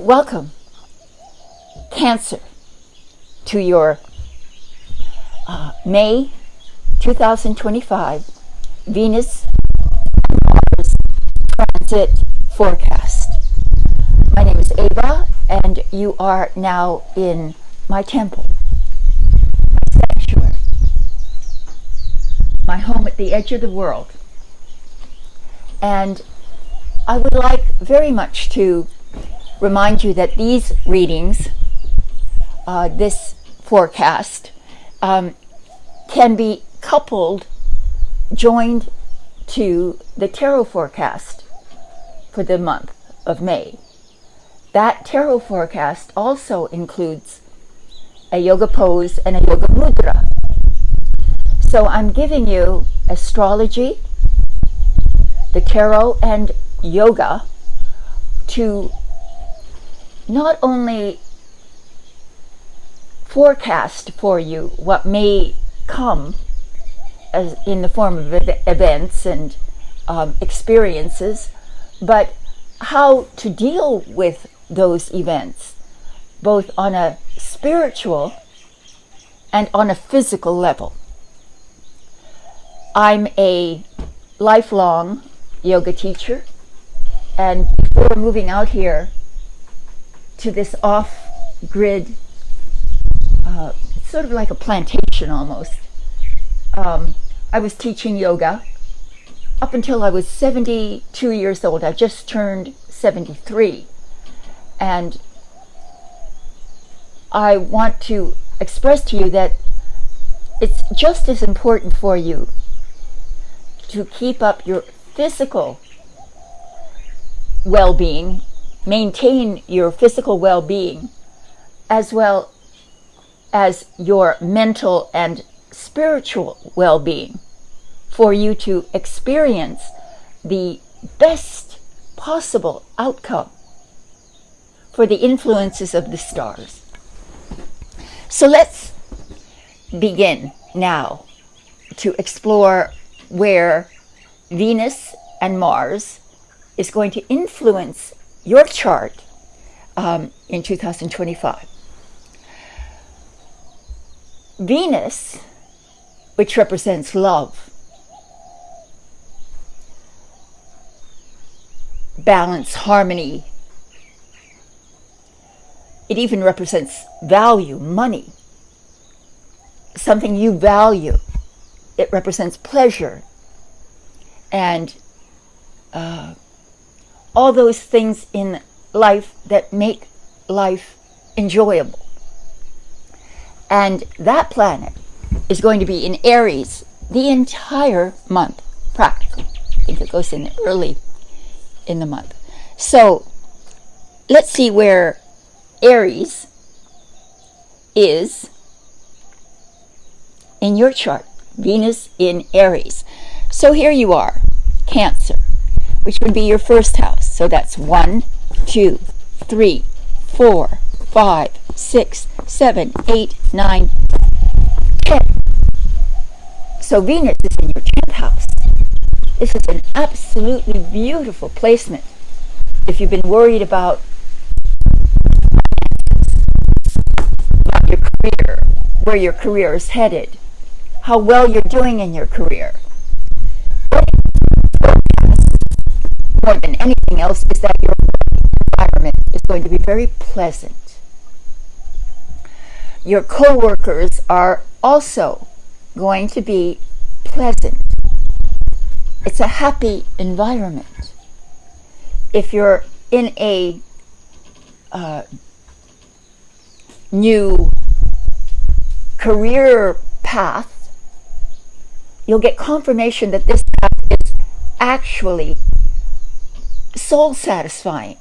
Welcome, Cancer, to your May 2025 Venus Mars transit forecast. My name is Ava, and you are now in my temple, my sanctuary, my home at the edge of the world. And I would like very much to remind you that these readings, this forecast, can be coupled, joined to the tarot forecast for the month of May. That tarot forecast also includes a yoga pose and a yoga mudra. So I'm giving you astrology, the tarot, and yoga to not only forecast for you what may come as in the form of events and experiences, but how to deal with those events, both on a spiritual and on a physical level. I'm a lifelong yoga teacher, and before moving out here to this off-grid, it's sort of like a plantation almost, I was teaching yoga up until I was 72 years old. I just turned 73. And I want to express to you that it's just as important for you to keep up your physical well-being, maintain your physical well-being, as well as your mental and spiritual well-being, for you to experience the best possible outcome for the influences of the stars. So let's begin now to explore where Venus and Mars is going to influence your chart in 2025. Venus, which represents love, balance, harmony. It even represents value, money, something you value. It represents pleasure and all those things in life that make life enjoyable. And that planet is going to be in Aries the entire month, practically. I think it goes in early in the month. So let's see where Aries is in your chart. Venus in Aries. So here you are, Cancer, which would be your first house. So that's 1, 2, 3, 4, 5, 6, 7, 8, 9, 10. So Venus is in your 10th house. This is an absolutely beautiful placement. If you've been worried about your career, where your career is headed, how well you're doing in your career, more than anything else is that your environment is going to be very pleasant. Your co-workers are also going to be pleasant. It's a happy environment. If you're in a new career path, you'll get confirmation that this path is actually soul satisfying.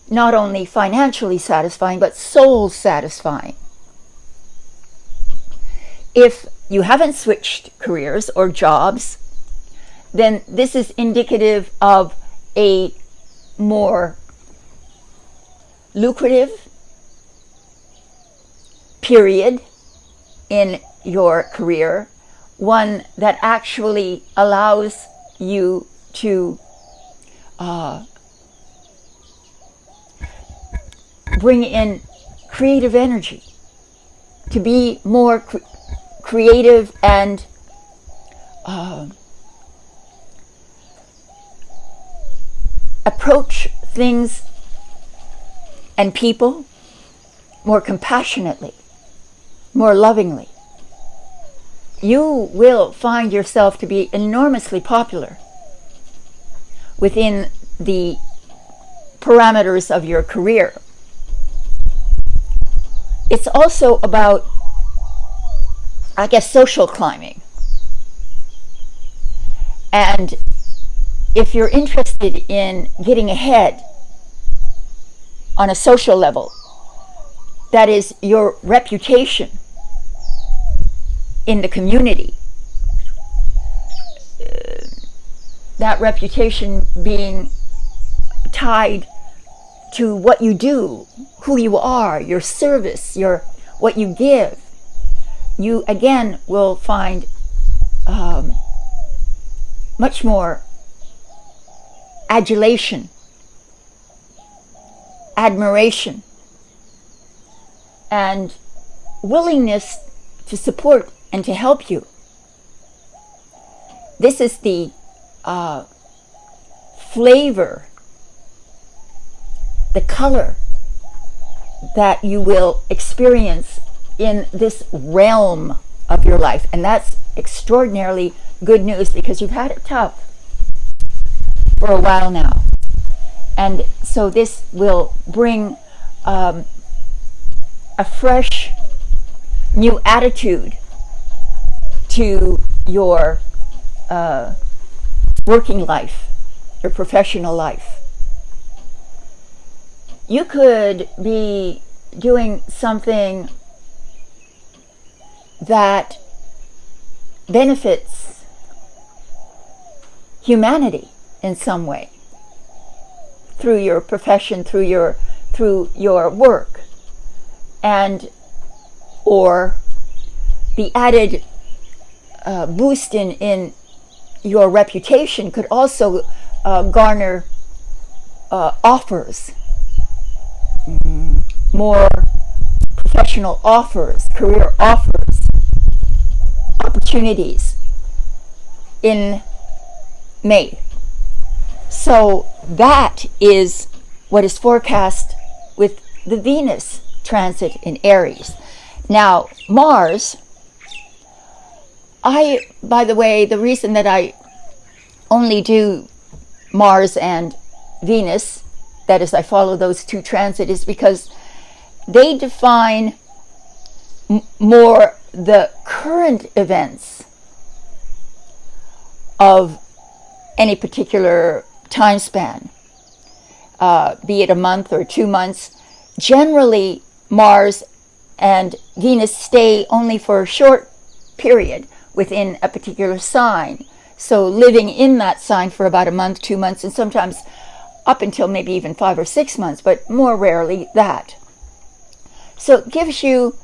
Not only financially satisfying, but soul satisfying. If you haven't switched careers or jobs, then this is indicative of a more lucrative period in your career, one that actually allows you to bring in creative energy, to be more creative and approach things and people more compassionately, more lovingly. You will find yourself to be enormously popular within the parameters of your career. It's also about, I guess, social climbing. And if you're interested in getting ahead on a social level, that is your reputation in the community, that reputation being tied to what you do, who you are, your service, what you give, you again will find much more adulation, admiration, and willingness to support and to help you. This is the flavor, the color that you will experience in this realm of your life. And that's extraordinarily good news, because you've had it tough for a while now. And so this will bring a fresh new attitude to your working life, your professional life. You could be doing something that benefits humanity in some way through your profession, through your work, and or the added boost in your reputation could also garner offers, more professional offers, career offers, opportunities in May. So that is what is forecast with the Venus transit in Aries. Now, Mars, by the way, the reason that I only do Mars and Venus, that is, I follow those two transits, is because they define more the current events of any particular time span, be it a month or 2 months. Generally, Mars and Venus stay only for a short period within a particular sign. So living in that sign for about a month, 2 months, and sometimes up until maybe even 5 or 6 months, but more rarely that. So it gives you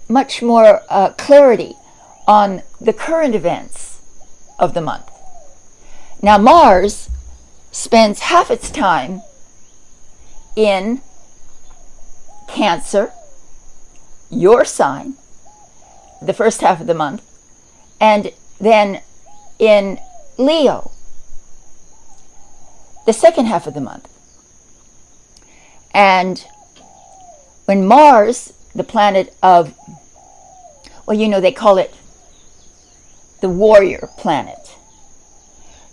much more clarity on the current events of the month. Now, Mars spends half its time in Cancer, your sign, the first half of the month, and then in Leo, the second half of the month. And when Mars, the planet of, well, you know, they call it the warrior planet,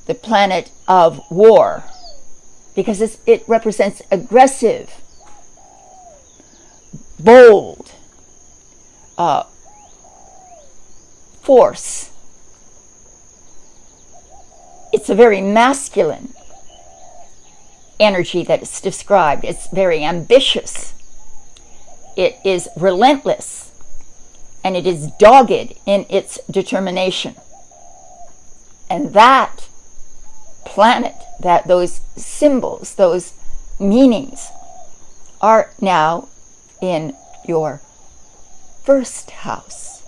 the planet of war, because it represents aggressive, bold force. It's a very masculine energy that is described. It's very ambitious. It is relentless, and it is dogged in its determination. And that planet, that those symbols, those meanings are now in your first house,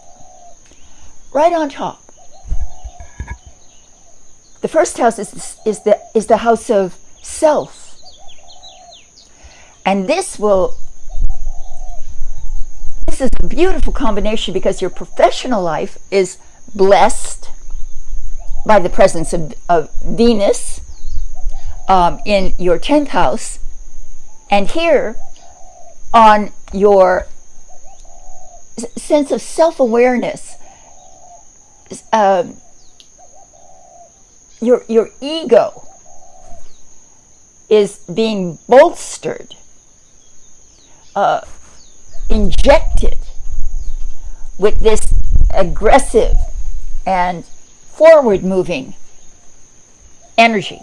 right on top. The first house is the house of self, and this will this is a beautiful combination because your professional life is blessed by the presence of Venus in your 10th house, and here on your sense of self-awareness, your ego is being bolstered, injected with this aggressive and forward-moving energy.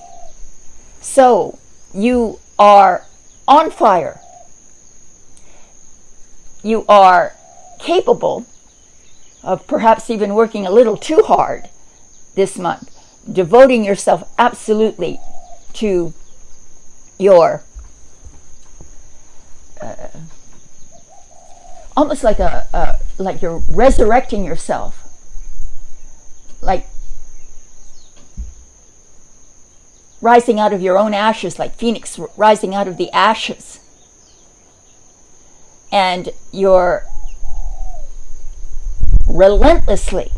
So you are on fire. You are capable of perhaps even working a little too hard this month, devoting yourself absolutely to your almost like like you're resurrecting yourself, like rising out of your own ashes, like Phoenix rising out of the ashes. And you're relentlessly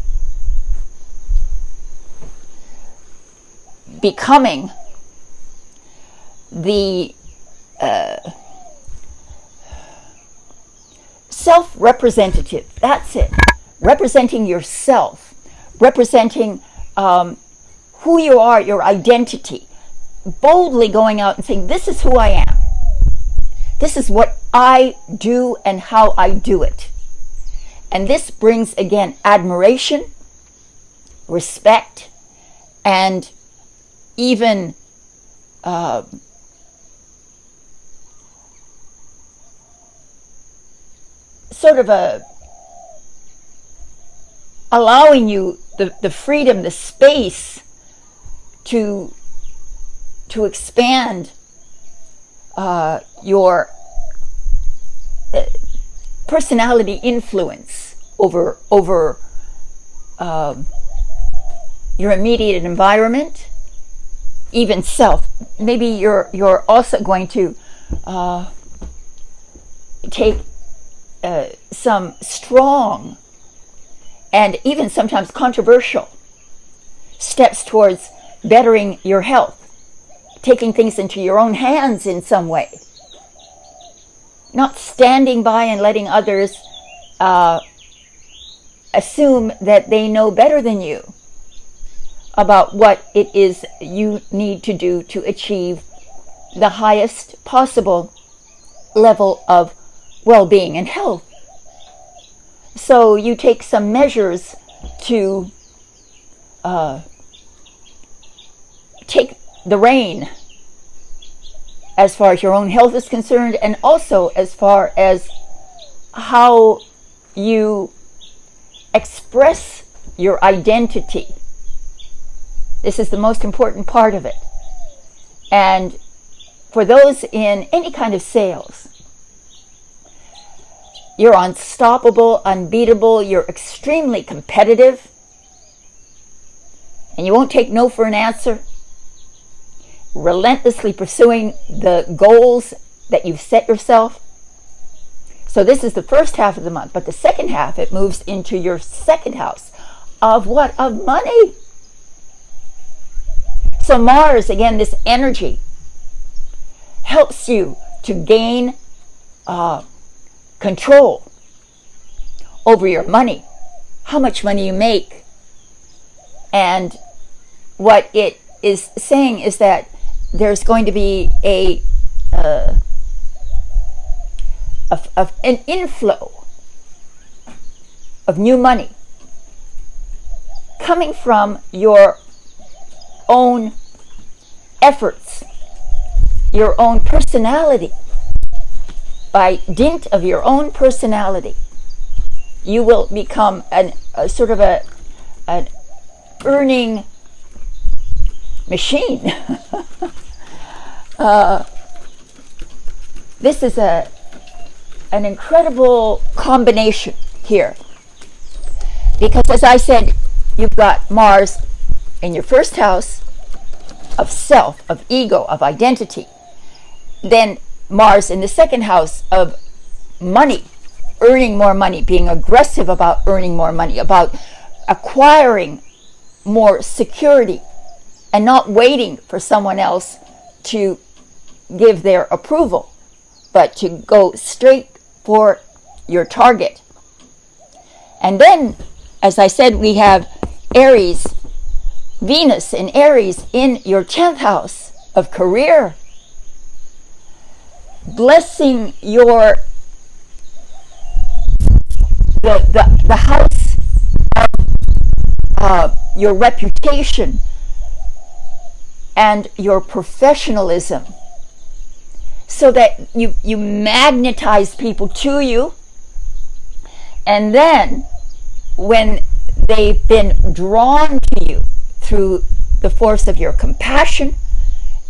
becoming the self-representative. That's it. Representing yourself, representing who you are, your identity, boldly going out and saying, this is who I am. This is what I do and how I do it. And this brings, again, admiration, respect, and even sort of allowing you the freedom, the space to expand your personality influence over your immediate environment, even self. Maybe you're also going to take some strong and even sometimes controversial steps towards bettering your health, taking things into your own hands in some way, not standing by and letting others assume that they know better than you about what it is you need to do to achieve the highest possible level of well-being and health. So you take some measures to take the reign as far as your own health is concerned, and also as far as how you express your identity. This is the most important part of it. And for those in any kind of sales, you're unstoppable, unbeatable, you're extremely competitive, and you won't take no for an answer, relentlessly pursuing the goals that you've set yourself. So this is the first half of the month, but the second half, it moves into your second house of what? Of money. So Mars, again, this energy helps you to gain control over your money, how much money you make. And what it is saying is that there's going to be an inflow of new money coming from your own efforts, your own personality. By dint of your own personality, you will become an earning machine. This is an incredible combination here, because, as I said, you've got Mars in your first house of self, of ego, of identity. Then Mars in the second house of money, earning more money, being aggressive about earning more money, about acquiring more security, and not waiting for someone else to give their approval, but to go straight for your target. And then, as I said, we have Aries, Venus in Aries in your 10th house of career, blessing your the house of your reputation and your professionalism, so that you magnetize people to you, and then when they've been drawn to you through the force of your compassion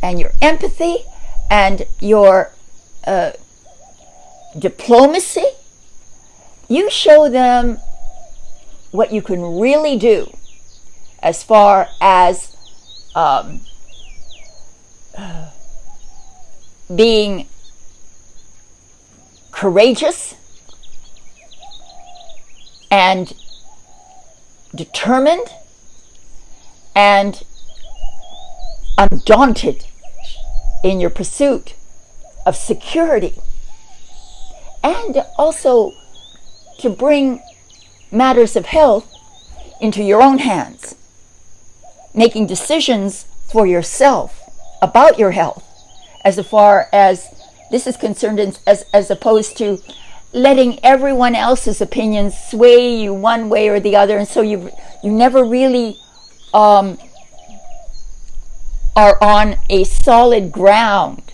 and your empathy and your diplomacy, you show them what you can really do as far as being courageous and determined and undaunted in your pursuit of security, and also to bring matters of health into your own hands, making decisions for yourself about your health as far as this is concerned, as opposed to letting everyone else's opinions sway you one way or the other, and so you never really are on a solid ground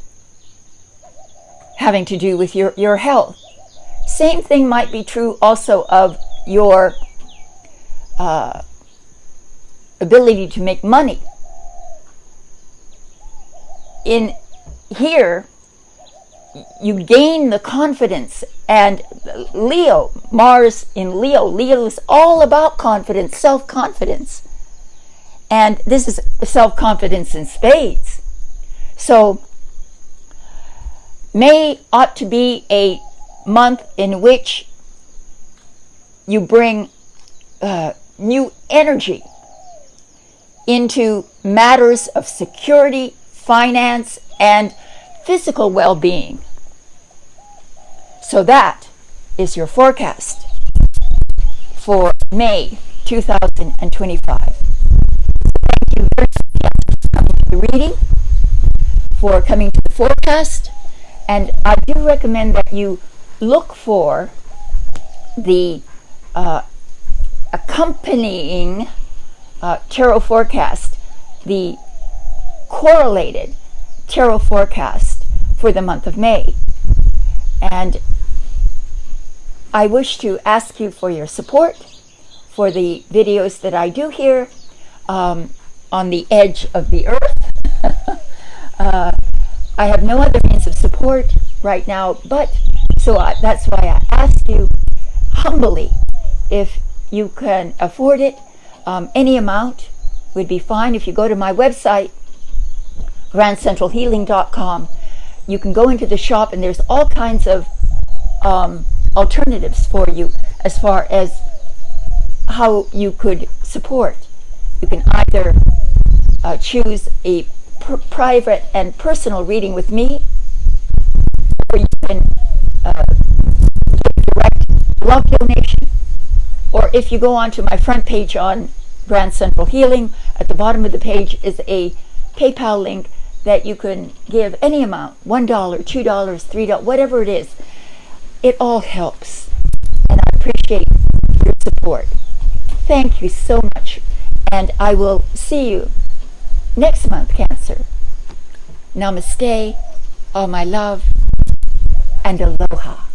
having to do with your health. Same thing might be true also of your ability to make money. In here, you gain the confidence, and Leo, Mars in Leo is all about confidence, self-confidence, and this is self-confidence in spades. So May ought to be a month in which you bring new energy into matters of security, finance, and physical well-being. So that is your forecast for May 2025. Thank you very much for coming to the reading, for coming to the forecast, and I do recommend that you look for the accompanying tarot forecast, the correlated tarot forecast for the month of May. And I wish to ask you for your support for the videos that I do here on the edge of the earth. I have no other means of support right now, but that's why I ask you humbly, if you can afford it, any amount would be fine. If you go to my website, grandcentralhealing.com, you can go into the shop, and there's all kinds of alternatives for you as far as how you could support. You can either choose a private and personal reading with me, or you can give direct love donation, or if you go onto my front page on Grand Central Healing, at the bottom of the page is a PayPal link that you can give any amount, $1, $2, $3, whatever it is. It all helps, and I appreciate your support. Thank you so much, and I will see you next month, Cancer. Namaste, all my love, and aloha.